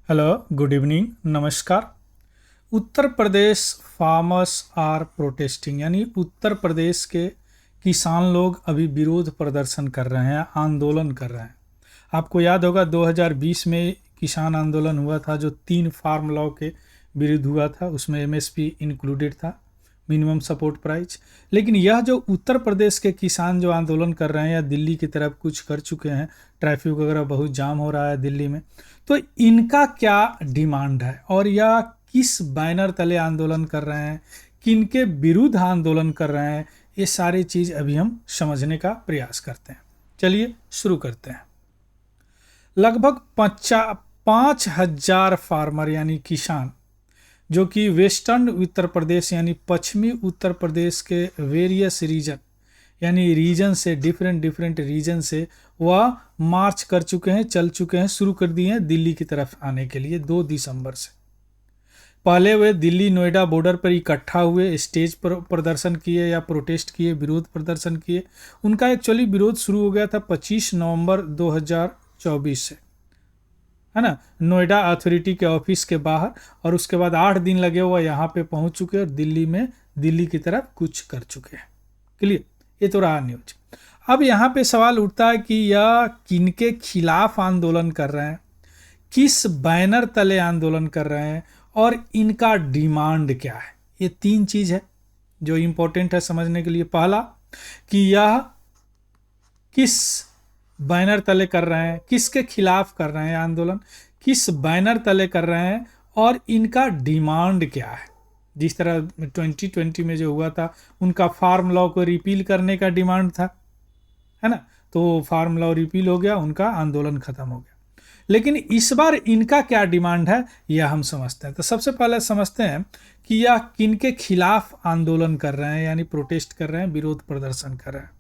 Hello, good evening, नमस्कार। Uttar Pradesh farmers are protesting, यानी उत्तर प्रदेश के किसान लोग अभी विरोध प्रदर्शन कर रहे हैं, आंदोलन कर रहे हैं। आपको याद होगा 2020 में किसान आंदोलन हुआ था जो 3 फार्म लॉ के विरुद्ध हुआ था, उसमें एमएसपी इंक्लूडेड था, मिनिमम सपोर्ट प्राइस। लेकिन यह जो उत्तर प्रदेश के किसान जो आंदोलन कर रहे हैं या दिल्ली की तरफ कुछ कर चुके हैं, ट्रैफिक वगैरह बहुत जाम हो रहा है दिल्ली में, तो इनका क्या डिमांड है और यह किस बैनर तले आंदोलन कर रहे हैं, किनके विरुद्ध आंदोलन कर रहे हैं, ये सारी चीज़ अभी हम समझने का प्रयास करते हैं। चलिए शुरू करते हैं। लगभग 5,000 फार्मर यानी किसान जो कि वेस्टर्न उत्तर प्रदेश यानी पश्चिमी उत्तर प्रदेश के वेरियस रीजन यानी रीजन से डिफरेंट रीजन से वह मार्च कर चुके हैं, चल चुके हैं, शुरू कर दिए हैं दिल्ली की तरफ आने के लिए 2 दिसंबर से। पहले वे दिल्ली नोएडा बॉर्डर पर इकट्ठा हुए, स्टेज पर प्रदर्शन किए या प्रोटेस्ट किए, विरोध प्रदर्शन किए। उनका एक्चुअली विरोध शुरू हो गया था 25 नवंबर 2024 से, है ना, नोएडा अथॉरिटी के ऑफिस के बाहर, और उसके बाद 8 दिन लगे हुआ यहाँ पे पहुंच चुके और दिल्ली की तरफ कुछ कर चुके हैं। क्लियर, ये तो रहा न्यूज। अब यहाँ पे सवाल उठता है कि यह किनके खिलाफ आंदोलन कर रहे हैं, किस बैनर तले आंदोलन कर रहे हैं और इनका डिमांड क्या है। ये 3 चीज है जो इंपॉर्टेंट है समझने के लिए। पहला कि यह किस बैनर तले कर रहे हैं, किसके खिलाफ कर रहे हैं आंदोलन, किस बैनर तले कर रहे हैं और इनका डिमांड क्या है। जिस तरह 2020 में जो हुआ था उनका फार्म लॉ को रिपील करने का डिमांड था, है ना, तो फार्म लॉ रिपील हो गया, उनका आंदोलन खत्म हो गया। लेकिन इस बार इनका क्या डिमांड है यह हम समझते हैं। तो सबसे पहले समझते हैं कि यह किनके खिलाफ आंदोलन कर रहे हैं यानी प्रोटेस्ट कर रहे हैं, विरोध प्रदर्शन कर रहे हैं।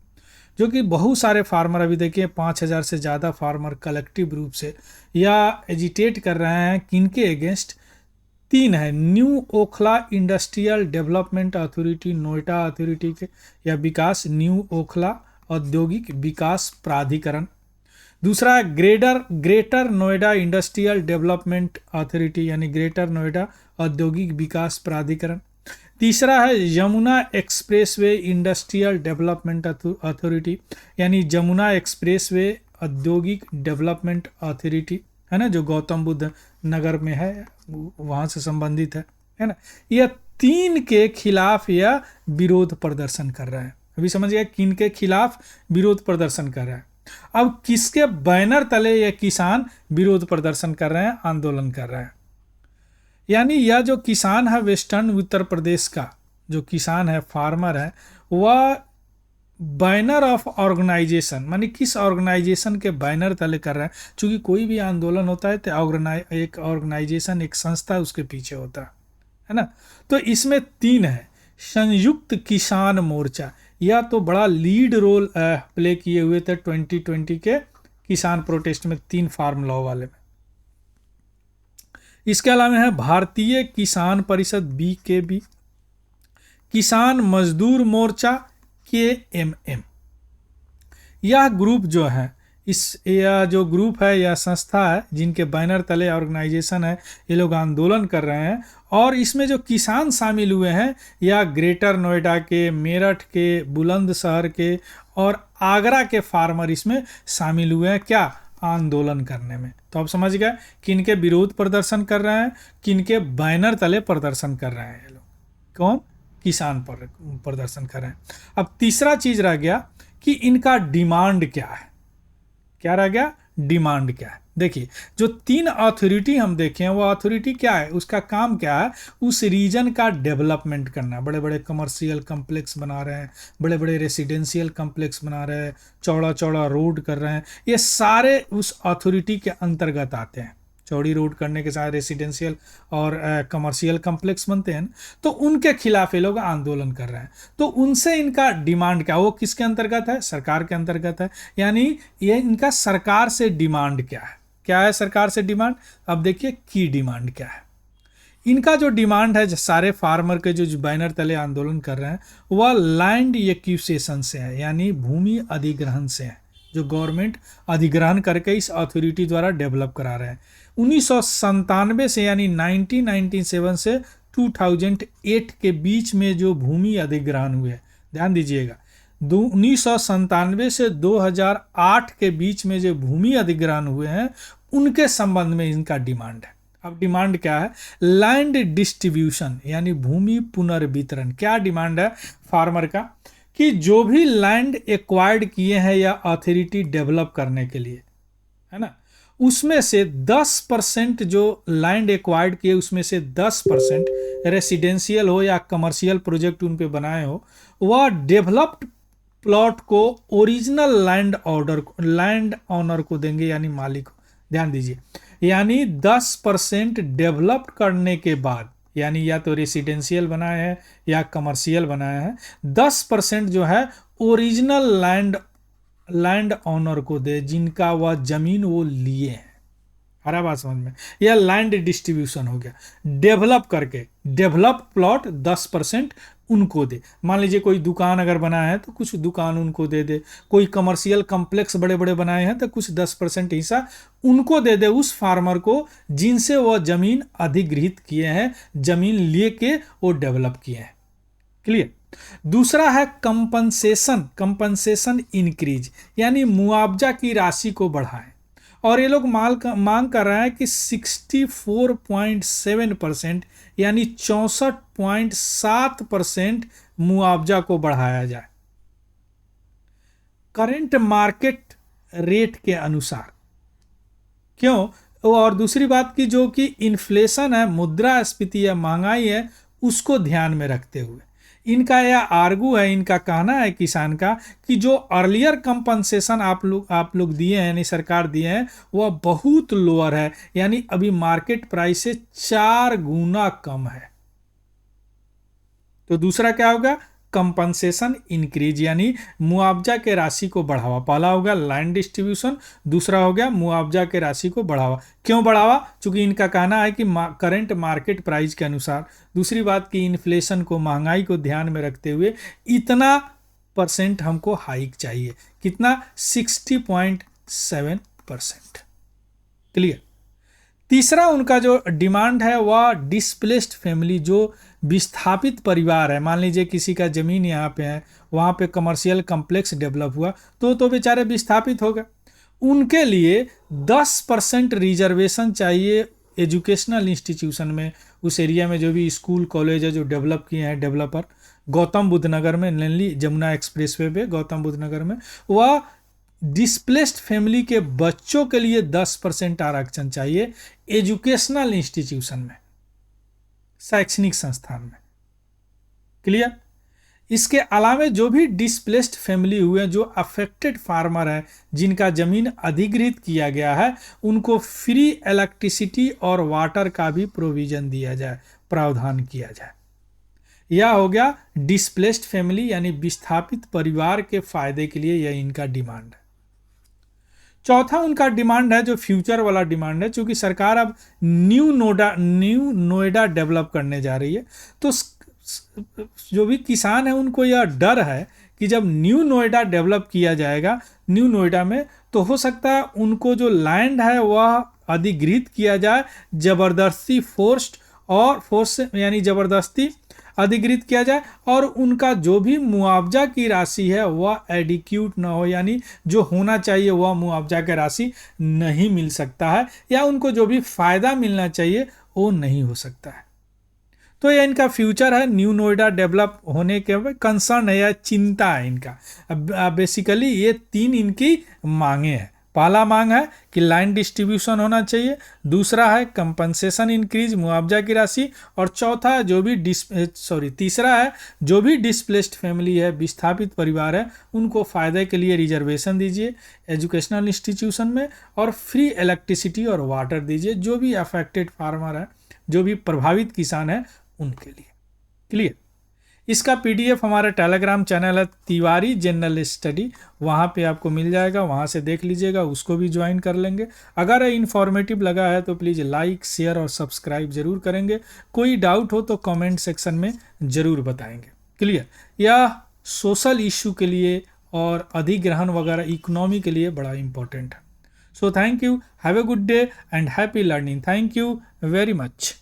जो कि बहुत सारे फार्मर, अभी देखिए 5,000 से ज़्यादा फार्मर कलेक्टिव रूप से या एजिटेट कर रहे हैं किनके अगेंस्ट। 3 है, new Okhla industrial development authority, Noida authority के या विकास, न्यू ओखला औद्योगिक विकास प्राधिकरण। दूसरा है greater Noida industrial development authority यानी ग्रेटर नोएडा औद्योगिक विकास प्राधिकरण। तीसरा है Yamuna expressway industrial development authority यानी यमुना एक्सप्रेसवे औद्योगिक डेवलपमेंट अथॉरिटी, है ना, जो गौतम बुद्ध नगर में है, वहाँ से संबंधित है ना। यह 3 के खिलाफ यह विरोध प्रदर्शन कर रहा है। अभी समझ गया किन के खिलाफ विरोध प्रदर्शन कर रहा है। अब किसके बैनर तले यह किसान विरोध प्रदर्शन कर रहे हैं, आंदोलन कर रहे हैं। यानी यह जो किसान है वेस्टर्न उत्तर प्रदेश का जो किसान है, फार्मर है, वह बैनर ऑफ ऑर्गेनाइजेशन मानी किस ऑर्गेनाइजेशन के बैनर तले कर रहा है। चूंकि कोई भी आंदोलन होता है तो एक ऑर्गेनाइजेशन, एक संस्था उसके पीछे होता है ना। तो इसमें 3 है। संयुक्त किसान मोर्चा, यह तो बड़ा लीड रोल प्ले किए हुए थे 2020 के किसान प्रोटेस्ट में, 3 फार्म लॉ वाले में। इसके अलावा है भारतीय किसान परिषद BKB, किसान मजदूर मोर्चा KMM। यह ग्रुप जो है, यह जो ग्रुप है, यह संस्था है जिनके बैनर तले ऑर्गेनाइजेशन है, ये लोग आंदोलन कर रहे हैं। और इसमें जो किसान शामिल हुए हैं या ग्रेटर नोएडा के, मेरठ के, बुलंदशहर के और आगरा के फार्मर इसमें शामिल हुए हैं, क्या, आंदोलन करने में। तो आप समझ गए किनके विरोध प्रदर्शन कर रहे हैं, किनके बैनर तले प्रदर्शन कर रहे हैं ये लोग, कौन, किसान पर प्रदर्शन कर रहे हैं। अब तीसरा चीज रह गया कि इनका डिमांड क्या है। क्या रह गया, डिमांड क्या है। देखिए जो 3 अथॉरिटी हम देखे हैं वो अथॉरिटी क्या है, उसका काम क्या है, उस रीजन का डेवलपमेंट करना। बड़े बड़े कमर्शियल कम्प्लेक्स बना रहे हैं, बड़े बड़े रेसिडेंशियल कम्प्लेक्स बना रहे हैं, चौड़ा चौड़ा रोड कर रहे हैं, ये सारे उस अथॉरिटी के अंतर्गत आते हैं। चौड़ी रोड करने के साथ रेसिडेंशियल और कमर्शियल कम्प्लेक्स बनते हैं, तो उनके खिलाफ ये लोग आंदोलन कर रहे हैं। तो उनसे इनका डिमांड क्या, वो किसके अंतर्गत है, सरकार के अंतर्गत है। यानी ये इनका सरकार से डिमांड क्या है, क्या है सरकार से डिमांड। अब देखिए की डिमांड क्या है। इनका जो डिमांड है, जो सारे फार्मर के जो बैनर तले आंदोलन कर रहे हैं, वह लैंड एक्विजिशन से है, यानी भूमि अधिग्रहण से है, जो गवर्नमेंट अधिग्रहण करके इस अथॉरिटी द्वारा डेवलप करा रहे हैं। 1997 से यानी 1997 से 2008 के बीच में जो भूमि अधिग्रहण हुए, ध्यान दीजिएगा, 1997 से 2008 के बीच में जो भूमि अधिग्रहण हुए हैं उनके संबंध में इनका डिमांड है। अब डिमांड क्या है? लैंड डिस्ट्रीब्यूशन यानी भूमि पुनर्वितरण। क्या डिमांड है फार्मर का? कि जो भी लैंड एक्वायर्ड किए हैं या अथॉरिटी डेवलप करने के लिए, है ना, उसमें से 10% जो लैंड एक्वायर्ड किए उसमें से 10% रेसिडेंशियल हो या कमर्शियल प्रोजेक्ट उन पे बनाए हो, वह डेवलप्ड प्लॉट को ओरिजिनल लैंड ऑनर को देंगे यानी मालिक को। ध्यान दीजिए, यानी 10% डेवलप करने के बाद, यानी या तो रेसिडेंशियल बनाए हैं या कमर्शियल बनाए हैं, 10% जो है ओरिजिनल लैंड ऑनर को दे जिनका वह जमीन वो लिए हैं। हरा बात समझ में? यह लैंड डिस्ट्रीब्यूशन हो गया। डेवलप करके, डेवलप प्लॉट 10% उनको दे। मान लीजिए कोई दुकान अगर बनाया है तो कुछ दुकान उनको दे दे, कोई कमर्शियल कॉम्प्लेक्स बड़े बड़े बनाए हैं तो कुछ 10% हिस्सा उनको दे दे, उस फार्मर को जिनसे वह जमीन अधिग्रहित किए हैं, जमीन लेके वो डेवलप किए हैं। क्लियर? दूसरा है कंपनसेशन इंक्रीज, यानी मुआवजा की राशि को बढ़ाएं। और ये लोग मांग कर रहे हैं कि 64.7% यानी 64.7% मुआवजा को बढ़ाया जाए करंट मार्केट रेट के अनुसार। क्यों? और दूसरी बात की जो कि इन्फ्लेशन है, मुद्रास्फीति या महंगाई है, उसको ध्यान में रखते हुए इनका यह आर्गू है, इनका कहना है किसान का कि जो अर्लियर कंपनसेशन आप लोग दिए हैं यानी सरकार दिए हैं वह बहुत लोअर है, यानी अभी मार्केट प्राइस से 4 गुना कम है। तो दूसरा क्या होगा? कंपनसेशन इंक्रीज यानी मुआवजा के राशि को बढ़ावा। पहला होगा लैंड डिस्ट्रीब्यूशन, दूसरा हो गया मुआवजा के राशि को बढ़ावा। क्यों बढ़ावा? चूंकि इनका कहना है कि करंट मार्केट प्राइस के अनुसार, दूसरी बात की इन्फ्लेशन को, महंगाई को ध्यान में रखते हुए इतना % हमको हाइक चाहिए। कितना? 60.7%। क्लियर? तीसरा उनका जो डिमांड है वह डिस्प्लेस्ड फैमिली, जो विस्थापित परिवार है। मान लीजिए किसी का जमीन यहाँ पे है, वहाँ पे कमर्शियल कॉम्प्लेक्स डेवलप हुआ तो बेचारे विस्थापित हो गए, उनके लिए 10% रिजर्वेशन चाहिए एजुकेशनल इंस्टीट्यूशन में। उस एरिया में जो भी स्कूल कॉलेज है जो डेवलप किए हैं डेवलपर, गौतम बुद्ध नगर में, मेनली जमुना एक्सप्रेसवे पे गौतम बुद्ध नगर में, वह डिस्प्लेस्ड फैमिली के बच्चों के लिए 10% आरक्षण चाहिए एजुकेशनल इंस्टीट्यूशन में, शैक्षणिक संस्थान में। क्लियर? इसके अलावा जो भी डिस्प्लेस्ड फैमिली हुए, जो अफेक्टेड फार्मर है, जिनका जमीन अधिग्रहित किया गया है, उनको फ्री इलेक्ट्रिसिटी और वाटर का भी प्रोविजन दिया जाए, प्रावधान किया जाए। यह हो गया डिस्प्लेस्ड फैमिली यानी विस्थापित परिवार के फायदे के लिए यह इनका डिमांड है। चौथा उनका डिमांड है जो फ्यूचर वाला डिमांड है, क्योंकि सरकार अब न्यू नोएडा डेवलप करने जा रही है, तो जो भी किसान है उनको यह डर है कि जब न्यू नोएडा डेवलप किया जाएगा, न्यू नोएडा में, तो हो सकता है उनको जो लैंड है वह अधिग्रहित किया जाए, जबरदस्ती फोर्स यानी जबरदस्ती अधिग्रहित किया जाए, और उनका जो भी मुआवजा की राशि है वह एडिक्यूट न हो, यानी जो होना चाहिए वह मुआवजा की राशि नहीं मिल सकता है, या उनको जो भी फायदा मिलना चाहिए वो नहीं हो सकता है। तो ये इनका फ्यूचर है, न्यू नोएडा डेवलप होने के कंसर्न है या चिंता है इनका। अब बेसिकली ये 3 इनकी मांगे हैं। पहला मांग है कि लैंड डिस्ट्रीब्यूशन होना चाहिए, दूसरा है कंपनसेशन इंक्रीज, मुआवजा की राशि, और चौथा है तीसरा है जो भी डिस्प्लेस्ड फैमिली है, विस्थापित परिवार है, उनको फायदे के लिए रिजर्वेशन दीजिए एजुकेशनल इंस्टीट्यूशन में, और फ्री इलेक्ट्रिसिटी और वाटर दीजिए जो भी अफेक्टेड फार्मर है, जो भी प्रभावित किसान है उनके लिए। क्लियर? इसका PDF हमारे टेलीग्राम चैनल है तिवारी जनरल स्टडी, वहाँ पे आपको मिल जाएगा, वहाँ से देख लीजिएगा, उसको भी ज्वाइन कर लेंगे। अगर इन्फॉर्मेटिव लगा है तो प्लीज़ लाइक, शेयर और सब्सक्राइब जरूर करेंगे। कोई डाउट हो तो कमेंट सेक्शन में ज़रूर बताएंगे। क्लियर? यह सोशल इशू के लिए और अधिग्रहण वगैरह इकोनॉमी के लिए बड़ा इंपॉर्टेंट है। So thank you, have a good day and happy learning. Thank you very much.